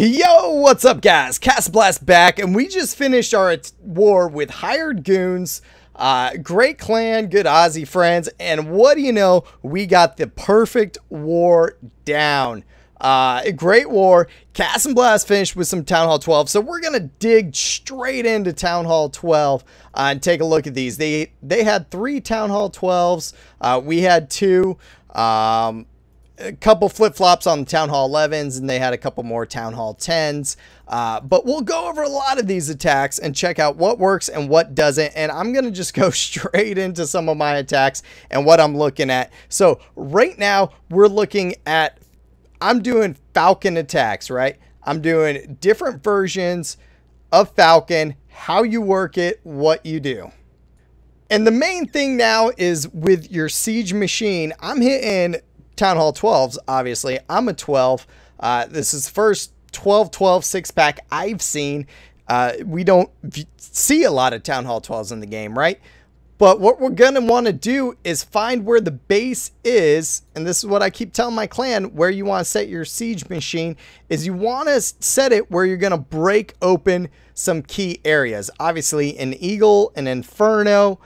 Yo, what's up guys? CastnBlast back, and we just finished our war with hired goons, great clan, good Aussie friends, and what do you know, we got the perfect war down. A great war. CastnBlast finished with some Town Hall 12, so we're gonna dig straight into Town Hall 12 and take a look at these. They had 3 Town Hall 12s, we had 2. A couple flip-flops on the Town Hall 11s, and they had a couple more Town Hall 10s. But we'll go over a lot of these attacks and check out what works and what doesn't. And I'm going to just go straight into some of my attacks and what I'm looking at. So right now, we're looking at, I'm doing Falcon attacks, right? I'm doing different versions of Falcon, how you work it, what you do. And the main thing now is with your siege machine, I'm hitting Town Hall 12s, obviously. I'm a 12. This is the first 12-12 6-pack I've seen. We don't see a lot of Town Hall 12s in the game, right? But what we're going to want to do is find where the base is, and this is what I keep telling my clan, where you want to set your siege machine, is you want to set it where you're going to break open some key areas. Obviously, an Eagle, an Inferno,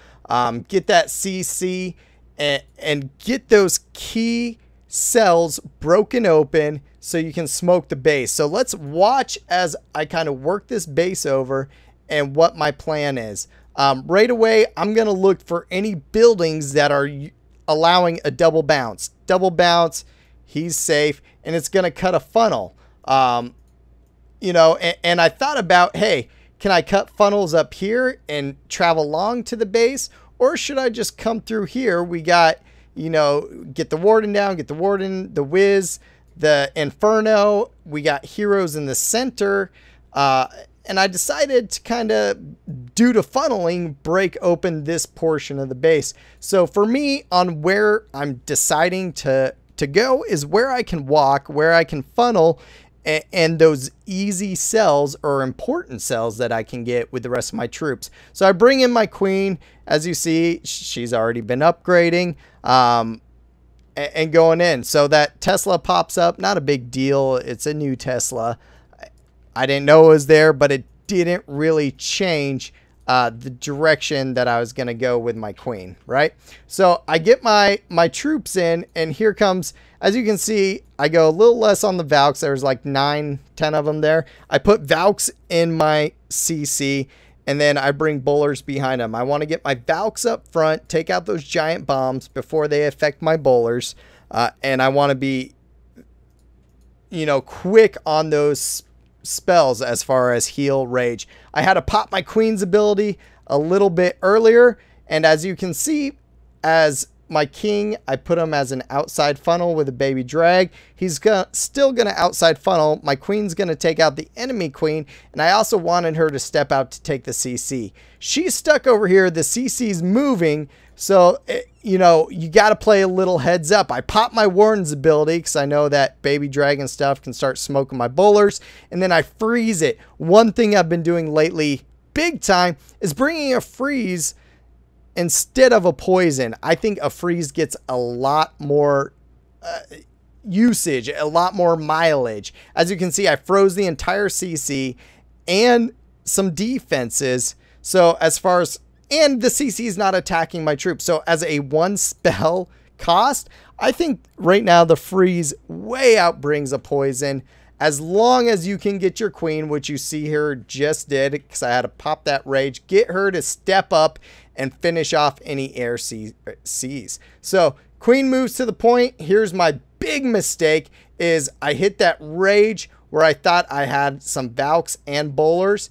get that CC, and get those key cells broken open so you can smoke the base. So let's watch as I kind of work this base over and what my plan is. Right away, I'm going to look for any buildings that are allowing a double bounce. Double bounce, he's safe, and it's going to cut a funnel. You know, and I thought about, hey, can I cut funnels up here and travel along to the base? Or should I just come through here? We got, you know, get the Warden down, get the Warden, the Wiz, the Inferno. We got heroes in the center. And I decided to kind of, due to funneling, break open this portion of the base. So for me, on where I'm deciding to go is where I can walk, where I can funnel, and those easy cells or important cells that I can get with the rest of my troops. So I bring in my queen. As you see, she's already been upgrading and going in. So that Tesla pops up. Not a big deal. It's a new Tesla. I didn't know it was there, but it didn't really change the direction that I was going to go with my queen, right? So I get my troops in, and here comes, as you can see, I go a little less on the Valks. There's like 9, 10 of them there. I put Valks in my CC, and then I bring bowlers behind them. I want to get my Valks up front, take out those giant bombs before they affect my bowlers, and I want to be, you know, quick on those spells as far as heal, rage. I had to pop my queen's ability a little bit earlier, and as you can see, as my king, I put him as an outside funnel with a baby drag. He's still gonna outside funnel. My queen's gonna take out the enemy queen, and I also wanted her to step out to take the CC. She's stuck over here. The CC's moving, so you know, you got to play a little heads up. I pop my Warden's ability because I know that baby dragon stuff can start smoking my bowlers, and then I freeze it. One thing I've been doing lately big time is bringing a freeze instead of a poison. I think a freeze gets a lot more usage, a lot more mileage. As you can see, I froze the entire CC and some defenses. So as far as, and the CC is not attacking my troops. So as a 1 spell cost, I think right now the freeze way outbrings a poison. As long as you can get your queen, which you see here just did, because I had to pop that rage, get her to step up and finish off any air Cs. So queen moves to the point. Here's my big mistake is I hit that rage where I thought I had some Valks and bowlers.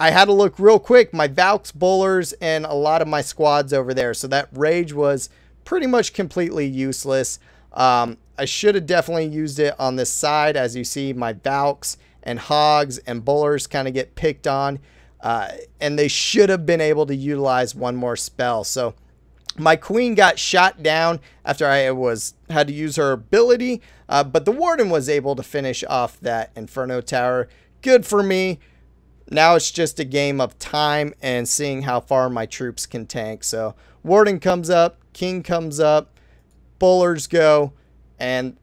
I had to look real quick. My Valks, bowlers, and a lot of my squads over there. So that rage was pretty much completely useless. I should have definitely used it on this side. As you see, my Valks and hogs and bowlers kind of get picked on. And they should have been able to utilize one more spell. So my queen got shot down after I had to use her ability. But the Warden was able to finish off that Inferno tower. Good for me. Now it's just a game of time and seeing how far my troops can tank. So Warden comes up, King comes up, bowlers go, and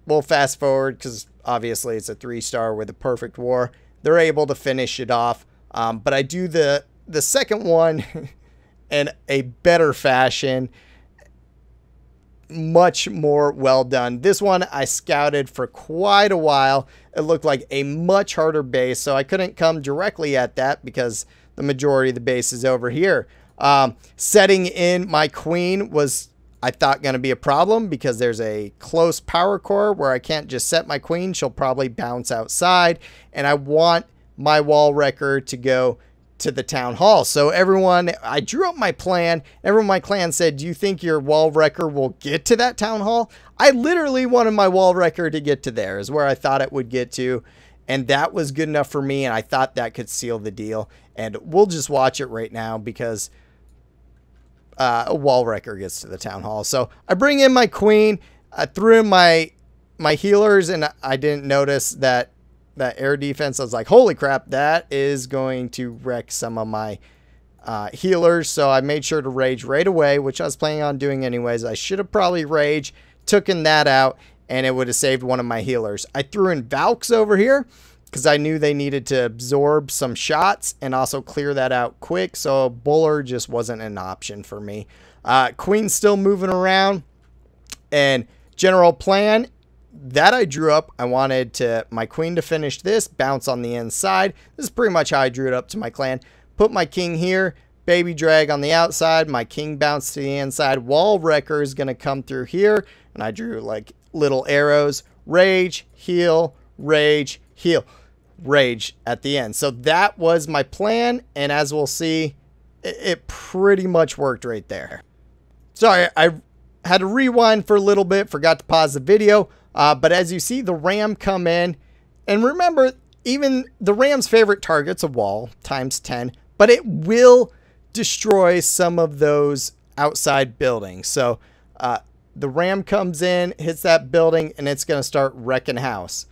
we'll fast forward because obviously it's a 3-star with a perfect war. They're able to finish it off. But I do the second one in a better fashion. Much more well done. This one I scouted for quite a while. It looked like a much harder base, so I couldn't come directly at that because the majority of the base is over here. Setting in my queen was, I thought, going to be a problem because there's a close power core where I can't just set my queen. She'll probably bounce outside, and I want my wall wrecker to go to the town hall. So everyone, I drew up my plan. Everyone in my clan said, do you think your wall wrecker will get to that town hall? I literally wanted my wall wrecker to get to there, is where I thought it would get to. And that was good enough for me. And I thought that could seal the deal. And we'll just watch it right now because a wall wrecker gets to the town hall. So I bring in my queen. I threw in my healers, and I didn't notice that air defense. I was like, holy crap, that is going to wreck some of my healers. So I made sure to rage right away, which I was planning on doing anyways. I should have probably rage, taken that out, and it would have saved one of my healers. I threw in Valks over here because I knew they needed to absorb some shots and also clear that out quick. So Buller just wasn't an option for me. Queen's still moving around, and general plan that I drew up, I wanted my queen to finish this, bounce on the inside. This is pretty much how I drew it up to my clan. Put my king here, baby drag on the outside, my king bounce to the inside. Wall wrecker is going to come through here, and I drew like little arrows. Rage, heal, rage, heal, rage at the end. So that was my plan, and as we'll see, it pretty much worked right there. Sorry, I had to rewind for a little bit, forgot to pause the video. But as you see, the ram come in, and remember, even the ram's favorite target's a wall times 10, but it will destroy some of those outside buildings. So the ram comes in, hits that building, and it's going to start wrecking house.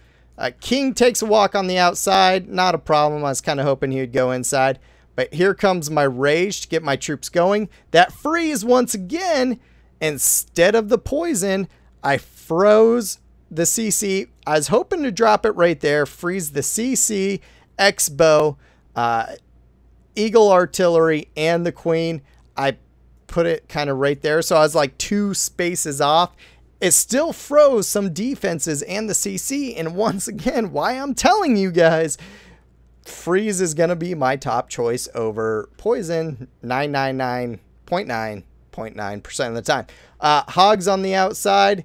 King takes a walk on the outside, not a problem. I was kind of hoping he would go inside, but here comes my rage to get my troops going. That freeze once again, instead of the poison, I froze the CC. I was hoping to drop it right there, freeze the CC, X-bow, Eagle artillery, and the queen. I put it kind of right there, so I was like 2 spaces off. It still froze some defenses and the CC, and once again, why I'm telling you guys, freeze is going to be my top choice over poison 999.9% of the time. Hogs on the outside.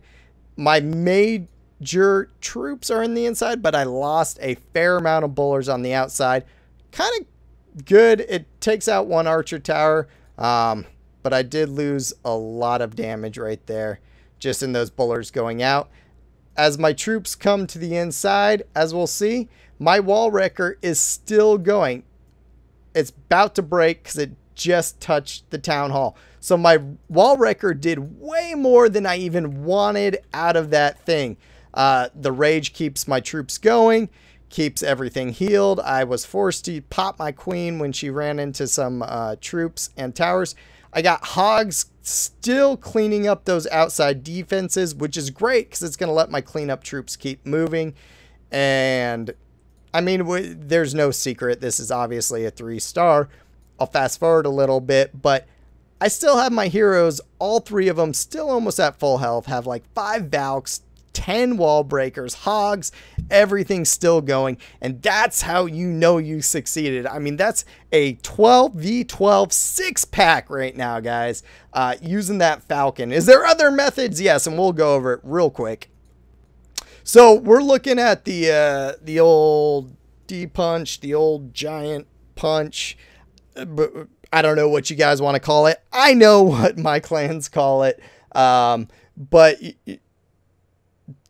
My major troops are in the inside, but I lost a fair amount of bullers on the outside. Kind of good. It takes out 1 archer tower, but I did lose a lot of damage right there just in those bullers going out. As my troops come to the inside, as we'll see, my wall wrecker is still going. It's about to break because it just touched the town hall. So my wall wrecker did way more than I even wanted out of that thing. The rage keeps my troops going, keeps everything healed. I was forced to pop my queen when she ran into some troops and towers. I got hogs still cleaning up those outside defenses, which is great because it's going to let my cleanup troops keep moving. And I mean, there's no secret. This is obviously a 3-star. I'll fast forward a little bit, but I still have my heroes, all 3 of them still almost at full health, have like 5 Valks, 10 wall breakers, hogs, everything's still going. And that's how you know you succeeded. I mean, that's a 12v12 6-pack right now, guys, using that Falcon. Is there other methods? Yes, and we'll go over it real quick. So we're looking at the old D-punch, the old giant punch. I don't know what you guys want to call it. I know what my clans call it. But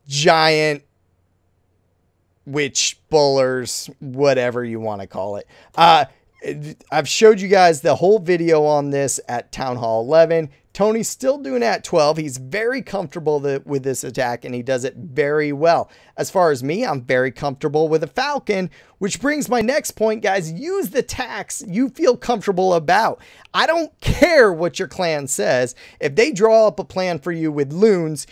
giant witch bullers, whatever you want to call it. I've showed you guys the whole video on this at Town Hall 11. Tony's still doing it at 12. He's very comfortable with this attack, and he does it very well. As far as me, I'm very comfortable with a Falcon, which brings my next point, guys. Use the tax you feel comfortable about. I don't care what your clan says. If they draw up a plan for you with loons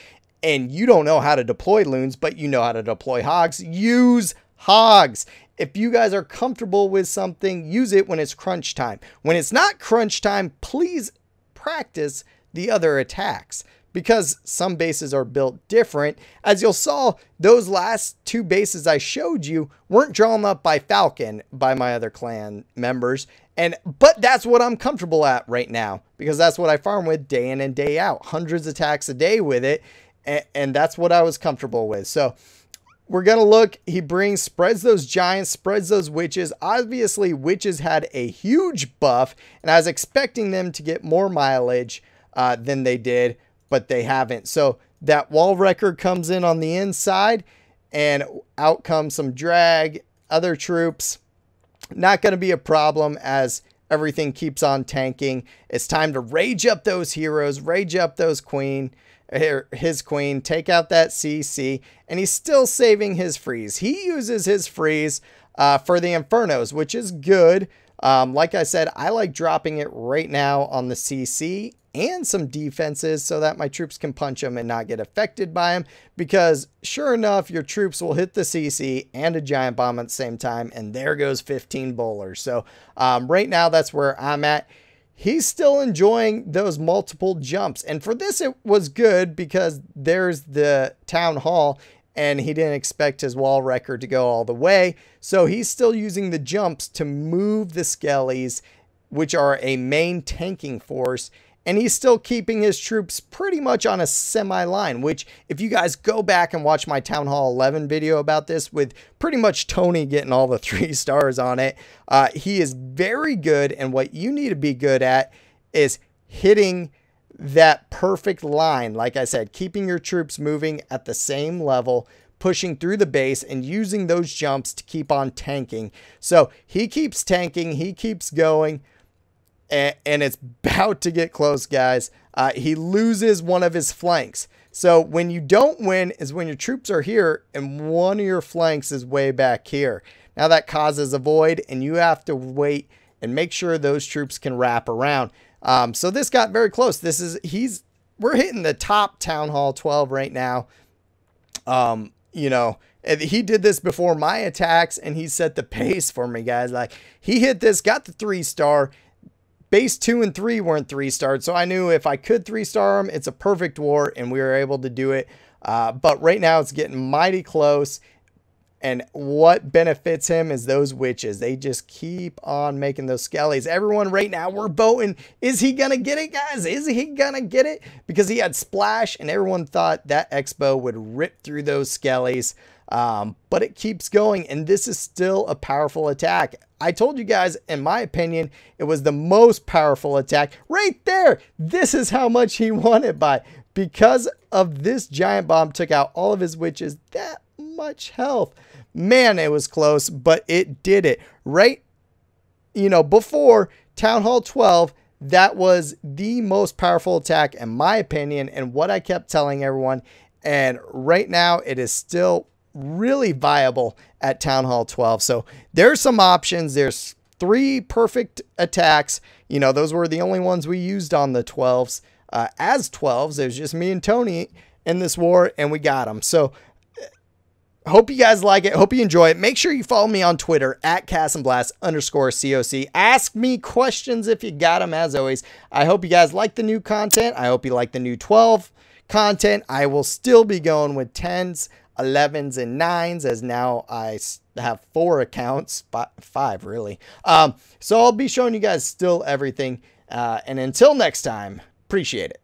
and you don't know how to deploy loons, but you know how to deploy hogs, use hogs. If you guys are comfortable with something, use it when it's crunch time. When it's not crunch time, please practice the other attacks, because some bases are built different. As you'll saw, those last 2 bases I showed you weren't drawn up by Falcon, by my other clan members. But that's what I'm comfortable at right now, because that's what I farm with day in and day out. Hundreds of attacks a day with it. And that's what I was comfortable with. So we're going to look, he spreads those giants, spreads those witches. Obviously, witches had a huge buff, and I was expecting them to get more mileage than they did, but they haven't. So that wall record comes in on the inside, and out comes some drag, other troops. Not going to be a problem as everything keeps on tanking. It's time to rage up those heroes, rage up those his queen, take out that CC, and he's still saving his freeze. He uses his freeze for the Infernos, which is good. Like I said, I like dropping it right now on the CC and some defenses so that my troops can punch them and not get affected by them, because sure enough, your troops will hit the CC and a giant bomb at the same time, and there goes 15 bowlers. So right now, that's where I'm at. He's still enjoying those multiple jumps, and for this it was good because there's the town hall, and he didn't expect his wall record to go all the way, so he's still using the jumps to move the skellies, which are a main tanking force. And he's still keeping his troops pretty much on a semi-line, which if you guys go back and watch my Town Hall 11 video about this, with pretty much Tony getting all the 3 stars on it, he is very good. And what you need to be good at is hitting that perfect line. Like I said, keeping your troops moving at the same level, pushing through the base, and using those jumps to keep on tanking. So he keeps tanking, he keeps going. And it's about to get close, guys. He loses one of his flanks. So when you don't win is when your troops are here and one of your flanks is way back here. Now that causes a void, and you have to wait and make sure those troops can wrap around. So this got very close. We're hitting the top Town Hall 12 right now. You know, he did this before my attacks, and he set the pace for me, guys. Like, he hit this, got the 3-star. Base 2 and 3 weren't 3-starred, so I knew if I could 3-star them, it's a perfect war, and we were able to do it. But right now, it's getting mighty close, and what benefits him is those witches. They just keep on making those skellies. Everyone right now, we're voting. Is he going to get it, guys? Is he going to get it? Because he had Splash, and everyone thought that Expo would rip through those skellies. But it keeps going, and this is still a powerful attack. I told you guys, in my opinion, it was the most powerful attack right there. This is how much he won it by, because of this giant bomb took out all of his witches. That much health, man, it was close, but it did it. Right, you know, before Town Hall 12, that was the most powerful attack in my opinion, and what I kept telling everyone. And right now it is still really viable at Town Hall 12. So there's some options. There's 3 perfect attacks. You know, those were the only ones we used on the 12s. As 12s, it was just me and Tony in this war, and we got them. So hope you guys like it. Hope you enjoy it. Make sure you follow me on Twitter at CastnBlast_COC. Ask me questions if you got them, as always. I hope you guys like the new content. I hope you like the new 12 content. I will still be going with 10s, 11s, and 9s, as now I have 4 accounts, 5 really. So I'll be showing you guys still everything. And until next time, appreciate it.